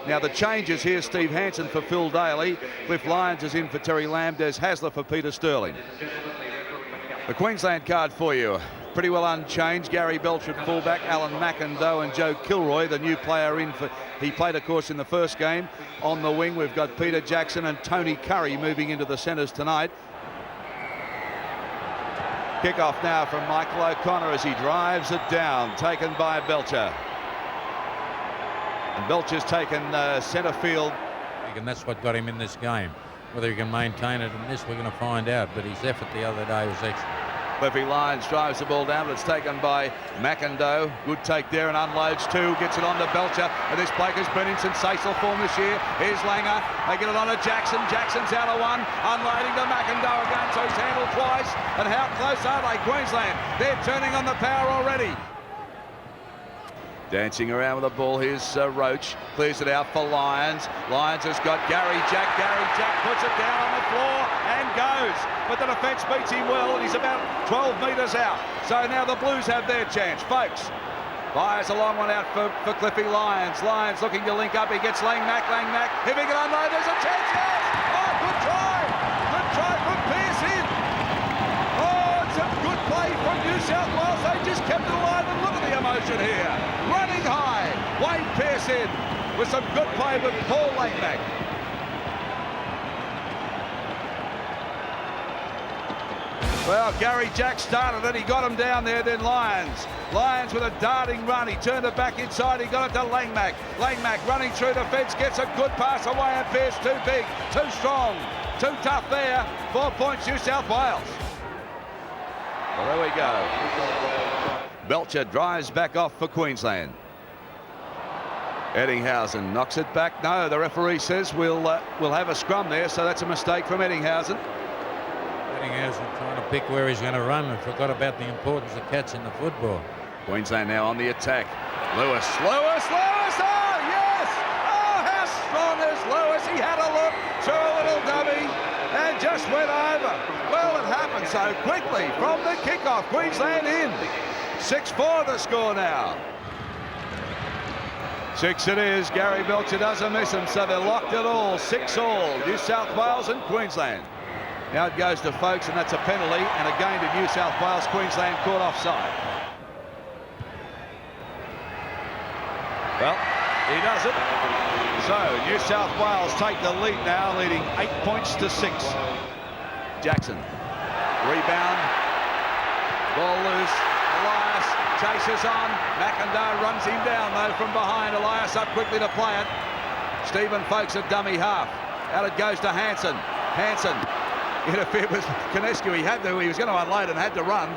Now the changes here, Steve Hansen for Phil Daly, Cliff Lyons is in for Terry Lamb, Des Hasler for Peter Sterling. The Queensland card for you, pretty well unchanged. Gary Belcher at fullback, Alan McIndoe and Joe Kilroy, the new player in for, he played of course in the first game. On the wing we've got Peter Jackson and Tony Curry moving into the centres tonight. Kick-off now from Michael O'Connor as he drives it down, taken by Belcher. And Belcher's taken centre field. And that's what got him in this game. Whether he can maintain it in this, we're going to find out. But his effort the other day was excellent. Cliffy Lyons drives the ball down, but it's taken by McIndoe. Good take there and unloads two, gets it on to Belcher. And this bloke has been in sensational form this year. Here's Langer. They get it on to Jackson. Jackson's out of one. Unloading to McIndoe again, so he's handled twice. And how close are they, Queensland? They're turning on the power already. Dancing around with the ball, here's Roach, clears it out for Lyons. Lyons has got Gary Jack. Gary Jack puts it down on the floor and goes. But the defence beats him well, and he's about 12 metres out. So now the Blues have their chance. Folks, fires a long one out for Cliffy Lyons. Lyons looking to link up. He gets Langmack. If he can unload, there's a chance, yes! Oh, good try! Good try from Pearce in. Oh, it's a good play from New South Wales. They just kept it alive, and look at the emotion here. Running high, Wayne Pearce in with some good play with Paul Langmack. Well, Gary Jack started it, he got him down there, then Lyons. Lyons with a darting run, he turned it back inside, he got it to Langmack. Langmack running through the fence, gets a good pass away, and Pearce too big, too strong, too tough there. 4 points, New South Wales. Well, there we go. Belcher drives back off for Queensland. Eddinghausen knocks it back. No, the referee says we'll have a scrum there, so that's a mistake from Eddinghausen. Eddinghausen trying to pick where he's going to run and forgot about the importance of catching the football. Queensland now on the attack. Lewis. Oh, yes! Oh, how strong is Lewis? He had a look, threw a little dummy, and just went over. Well, it happened so quickly from the kickoff. Queensland in. 6-4 the score now. 6 it is. Gary Belcher doesn't miss him, so they're locked at all. 6-all. New South Wales and Queensland. Now it goes to Folkes, and that's a penalty, and again to New South Wales. Queensland caught offside. Well, he does it. So New South Wales take the lead now, leading 8 points to 6. Jackson. Rebound. Ball loose. Elias chases on. McIndoe runs him down though from behind. Elias up quickly to play it. Stephen Folkes at dummy half. Out it goes to Hansen. Hansen interfered with Konescu. He had to. He was going to unload and had to run.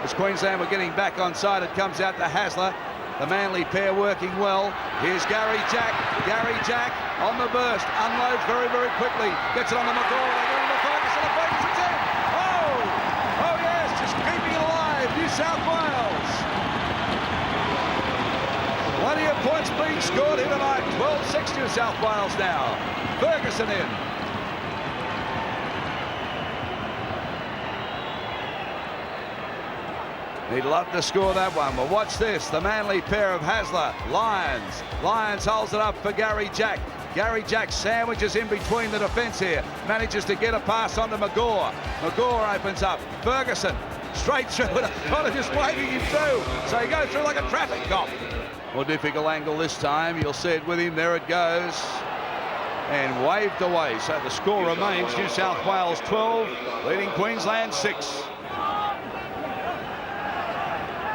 As Queensland were getting back on side, it comes out to Hasler. The Manly pair working well. Here's Gary Jack. Gary Jack on the burst. Unloads very, very quickly. Gets it on the McGaw. They get into Ferguson. And Ferguson's in. Oh yes, just keeping it alive. New South Wales. Plenty of points being scored here tonight. 12-6 New South Wales now. Ferguson in. He'd love to score that one, but watch this. The Manly pair of Hasler, Lyons. Lyons holds it up for Gary Jack. Gary Jack sandwiches in between the defence here. Manages to get a pass onto McGaw. McGaw opens up. Ferguson straight through it. Kind of just waving him through. So he goes through like a traffic cop. More difficult angle this time. You'll see it with him. There it goes. And waved away. So the score remains New South Wales 12, leading Queensland 6.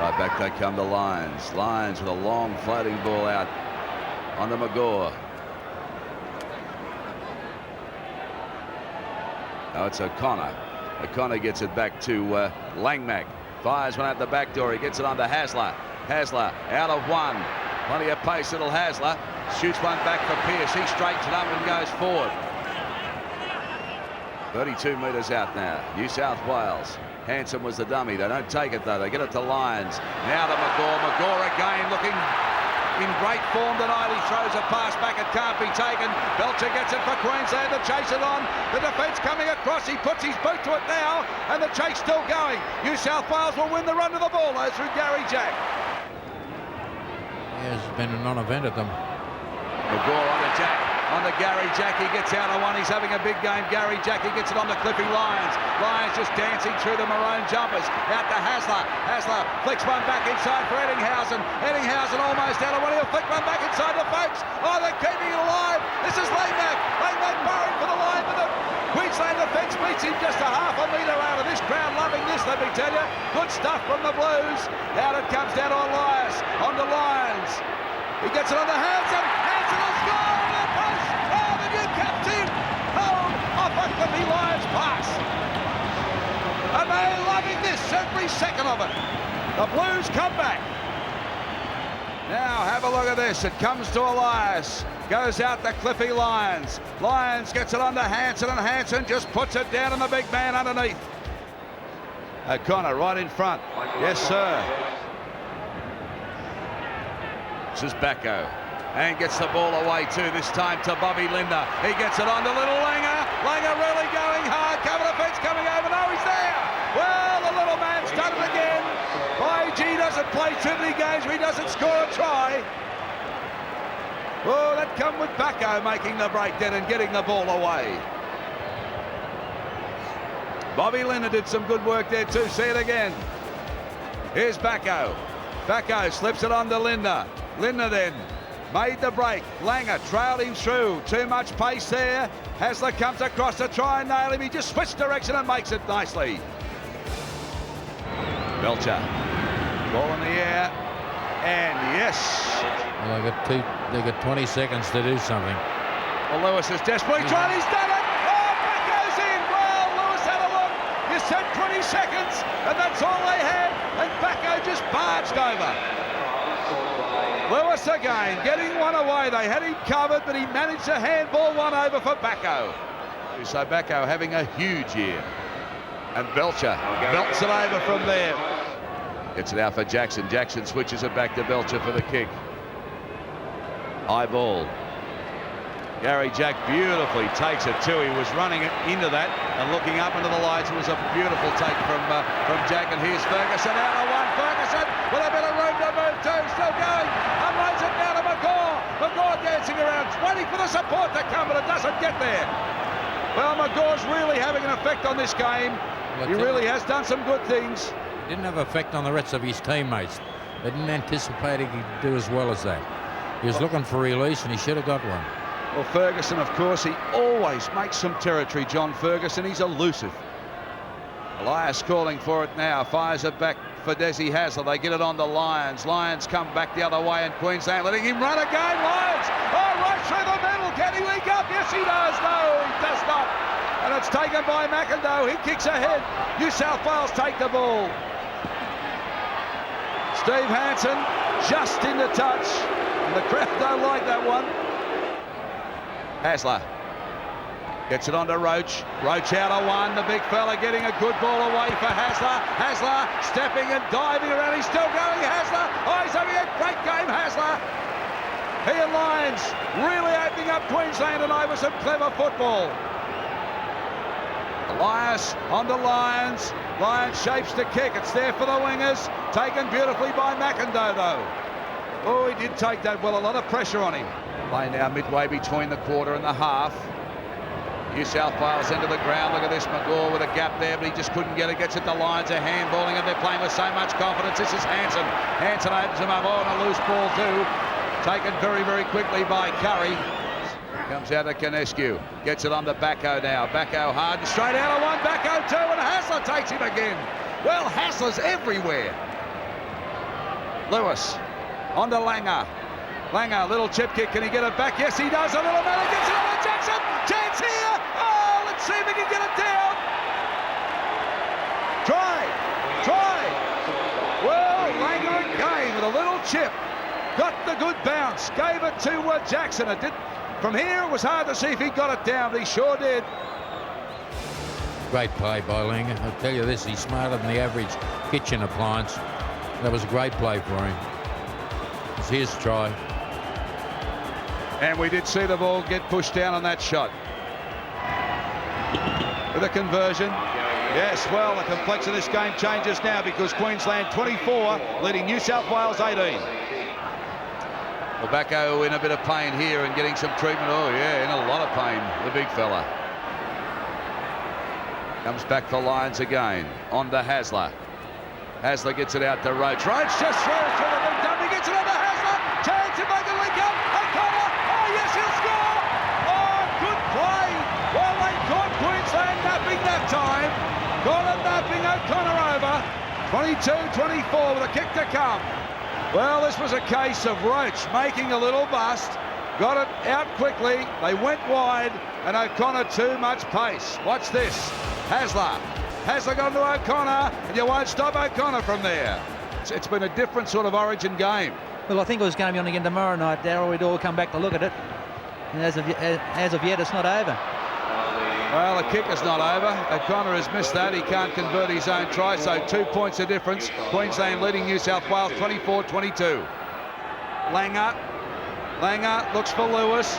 Right back they come to Lyons. Lyons with a long floating ball out onto McGaw. Now it's O'Connor. O'Connor gets it back to Langmack. Fires one out the back door. He gets it onto Hasler. Hasler out of one. Plenty of pace, little Hasler. Shoots one back for Pearce. He straightens it up and goes forward. 32 metres out now. New South Wales. Hansen was the dummy. They don't take it though. They get it to Lyons. Now to McGaw. McGaw again looking in great form tonight. He throws a pass back. It can't be taken. Belcher gets it for Queensland to chase it on. The defence coming across. He puts his boot to it now, and the chase still going. New South Wales will win the run to the ball though through Gary Jack. Yeah, it's been a non-event of them. McGaw on to Jack. On to Gary Jack, he gets out of one, he's having a big game. Gary Jack, he gets it on to Cliffy Lyons. Lyons just dancing through the maroon jumpers. Out to Hasler. Hasler flicks one back inside for Eddinghausen. Eddinghausen almost out of one, he'll flick one back inside the folks. Oh, they're keeping it alive. This is Langmack. Langmack burrowing for the line, but the Queensland defence beats him just a half a metre out of this crowd. Loving this, let me tell you. Good stuff from the Blues. Out it comes down to Elias. On to Lyons. He gets it on to Hansen. Hansen will score on the post. Oh, the new captain. Oh, off a Cliffy Lyons pass. And they're loving this, every second of it. The Blues come back. Now have a look at this. It comes to Elias. Goes out to Cliffy Lyons. Lyons gets it on to Hansen, and Hansen just puts it down on the big man underneath. O'Connor right in front. Yes, sir. This is Backo, and gets the ball away too, this time to Bobby Linder. He gets it on to little Langer. Langer really going hard, cover the fence coming over. No, he's there. Well, the little man's done it again. IG doesn't play too many games where he doesn't score a try. Oh, that come with Backo making the break then and getting the ball away. Bobby Linder did some good work there too, see it again. Here's Backo. Backo slips it on to Linder. Linder then made the break. Langer trailed him through. Too much pace there. Hasler comes across to try and nail him. He just switched direction and makes it nicely. Belcher. Ball in the air. And yes. Well, they got 20 seconds to do something. Well, Lewis is desperately trying. He's done it. Oh, Backo's in. Well, Lewis had a look. You said 20 seconds, and that's all they had. And Backo just barged over. Lewis again, getting one away. They had him covered, but he managed to handball one over for Backo. So Backo having a huge year. And Belcher belts it over from there. Gets it out for Jackson. Jackson switches it back to Belcher for the kick. High ball. Gary Jack beautifully takes it too. He was running it into that and looking up into the lights. It was a beautiful take from Jack. And here's Ferguson out of one. Ferguson with a bit of room to move too. Still going. Unloads it down to McGaw. McGaw dancing around, waiting for the support to come, but it doesn't get there. Well, McGaw's really having an effect on this game. He really has done some good things. Didn't have effect on the rest of his teammates. They didn't anticipate he could do as well as that. He was looking for release, and he should have got one. Well, Ferguson, of course, he always makes some territory, John Ferguson. He's elusive. Elias calling for it now. Fires it back for Desi Hasler. They get it on to Lyons. Lyons come back the other way, and Queensland letting him run again. Lyons, oh, right through the middle. Can he link up? Yes, he does. No, he does not. And it's taken by McIndoe. He kicks ahead. New South Wales take the ball. Steve Hansen just in the touch. And the crowd don't like that one. Hasler gets it onto Roach. Roach out of one. The big fella getting a good ball away for Hasler. Hasler stepping and diving around. He's still going. Hasler. Oh, he's having a great game, Hasler. He and Lyons really opening up Queensland tonight with some clever football. Elias onto Lyons. Lyons shapes the kick. It's there for the wingers. Taken beautifully by McIndoe, though. Oh, he did take that well. A lot of pressure on him. Play now midway between the quarter and the half. New South Wales into the ground. Look at this, McGaw with a gap there, but he just couldn't get it. Gets it to Lyons, a handballing, and they're playing with so much confidence. This is Hansen. Hansen opens him up. Oh, and a loose ball too. Taken very, very quickly by Curry. Comes out to Canescu. Gets it on to Backo now. Backo hard and straight out of one. Backo two, and Hasler takes him again. Well, Hasler's everywhere. Lewis on to Langer. Langer, little chip kick. Can he get it back? Yes, he does. A little man gets it on to Jackson. Chance here. Oh, let's see if he can get it down. Try. Well, Langer again with a little chip. Got the good bounce. Gave it to Jackson. It did. From here, it was hard to see if he got it down, but he sure did. Great play by Langer. I'll tell you this, he's smarter than the average kitchen appliance. That was a great play for him. It's his try. And we did see the ball get pushed down on that shot. With a conversion. Yes, well, the complexion of this game changes now because Queensland 24 leading New South Wales 18. Wabako in a bit of pain here and getting some treatment. Oh, yeah, in a lot of pain, the big fella. Comes back for Lions again. On to Hasler. Hasler gets it out to Roach. Roach just throws through the big dump. He gets it on to Hasler. Chance to make a link up. O'Connor. Oh, yes, he'll score. Oh, good play. Well, they caught Queensland napping that time. Got him napping O'Connor over. 22-24 with a kick to come. Well, this was a case of Roach making a little bust. Got it out quickly. They went wide, and O'Connor too much pace. Watch this. Hasler. Hasler gone to O'Connor, and you won't stop O'Connor from there. It's been a different sort of Origin game. Well, I think it was going to be on again tomorrow night, Darryl. We'd all come back to look at it. And as of yet, it's not over. Well, the kick is not over. O'Connor has missed that. He can't convert his own try, so 2 points of difference. Queensland leading New South Wales 24-22. Langer looks for Lewis.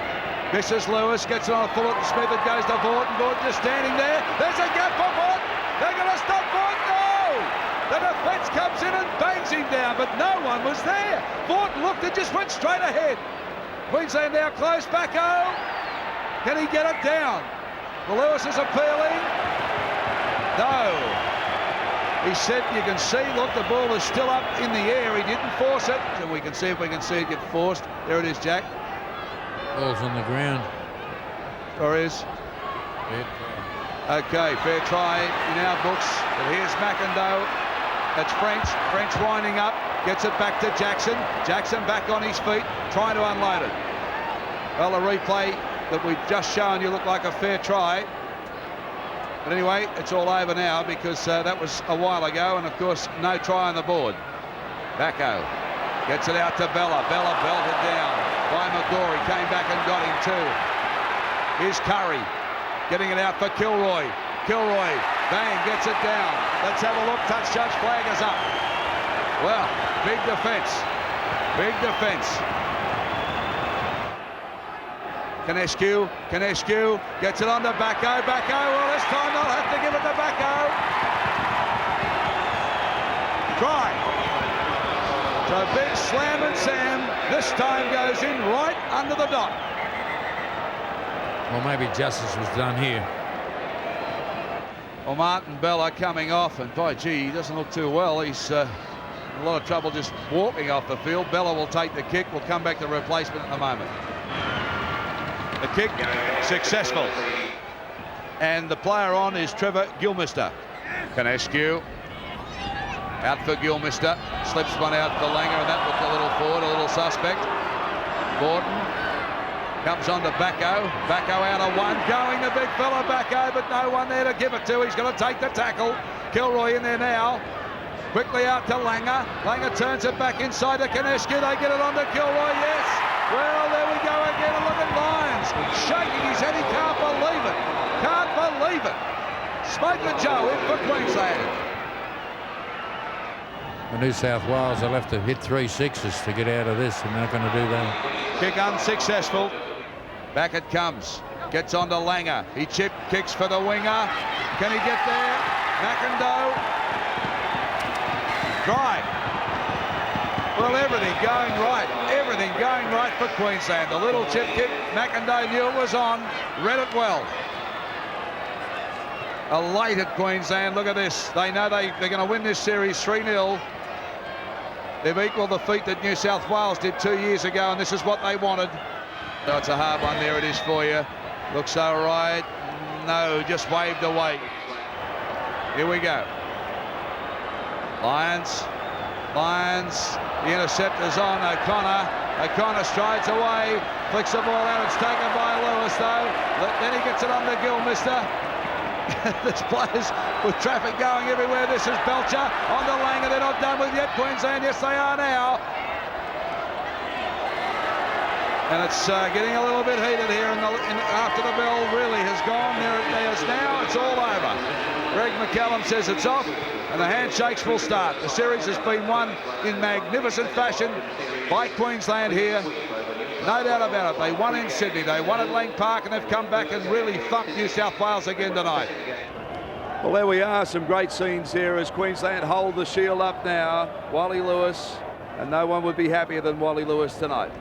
Misses Lewis, gets it on a Fullerton Smith. It goes to Vaughton. Vaughton just standing there. There's a gap for Vaughton. They're going to stop Vaughton. No! The defence comes in and bangs him down, but no one was there. Vaughton looked and just went straight ahead. Queensland now close. Backo. Can he get it down? Well, Lewis is appealing. No. He said, you can see, look, the ball is still up in the air. He didn't force it. And we can see if we can see it get forced. There it is, Jack. Ball's on the ground. Or is? Okay, fair try in our books. But here's McIndoe. That's French. French winding up. Gets it back to Jackson. Jackson back on his feet, trying to unload it. Well, the replay that we've just shown you looked like a fair try. But anyway, it's all over now because that was a while ago, and of course, no try on the board. Backo gets it out to Bella. Bella belted down by McGorry. Came back and got him too. Here's Curry getting it out for Kilroy. Kilroy, bang, gets it down. Let's have a look. Touch judge, flag is up. Well, big defence. Big defence. Canescu gets it on to Backo. Backo, well, this time they'll have to give it to Backo. Try. So big slam and Sam this time goes in right under the dot. Well, maybe justice was done here. Well, Martin Bella coming off, and by gee, he doesn't look too well. He's in a lot of trouble just walking off the field. Bella will take the kick. We'll come back to replacement in a moment. The kick successful, and the player on is Trevor Gilmister. Canescu out for Gilmister, slips one out for Langer, and that looked a little forward, a little suspect. Gordon comes on to Backo. Backo out of one, going the big fella Backo, but no one there to give it to. He's going to take the tackle. Kilroy in there now. Quickly out to Langer. Langer turns it back inside to Canescu. They get it on to Kilroy, yes. Well, there we go again, and look at Lyons shaking his head. He can't believe it. Can't believe it. Smoker Joe in for Queensland. The New South Wales, they'll have to hit 3 sixes to get out of this, and they're not going to do that. Kick unsuccessful. Back it comes. Gets on to Langer. He kicks for the winger. Can he get there? McIndoe. Try. Well, everything going right. Everything going right for Queensland. The little chip kick. McIndoe knew it was on. Read it well. Elated Queensland. Look at this. They know they're going to win this series 3-0. They've equalled the feat that New South Wales did 2 years ago, and this is what they wanted. So it's a hard one. There it is for you. Looks all right. No, just waved away. Here we go. Lions. The interceptor's on O'Connor. O'Connor strides away, flicks the ball out. It's taken by Lewis, though. Then he gets it on to Gilmister. There's players with traffic going everywhere. This is Belcher on to Langer. They're not done with yet, Queensland. Yes, they are now. And it's getting a little bit heated here after the bell really has gone. There it is now. It's all over. Greg McCallum says it's off, and the handshakes will start. The series has been won in magnificent fashion by Queensland here. No doubt about it. They won in Sydney. They won at Lang Park, and they've come back and really thumped New South Wales again tonight. Well, there we are. Some great scenes here as Queensland hold the shield up now. Wally Lewis, and no one would be happier than Wally Lewis tonight.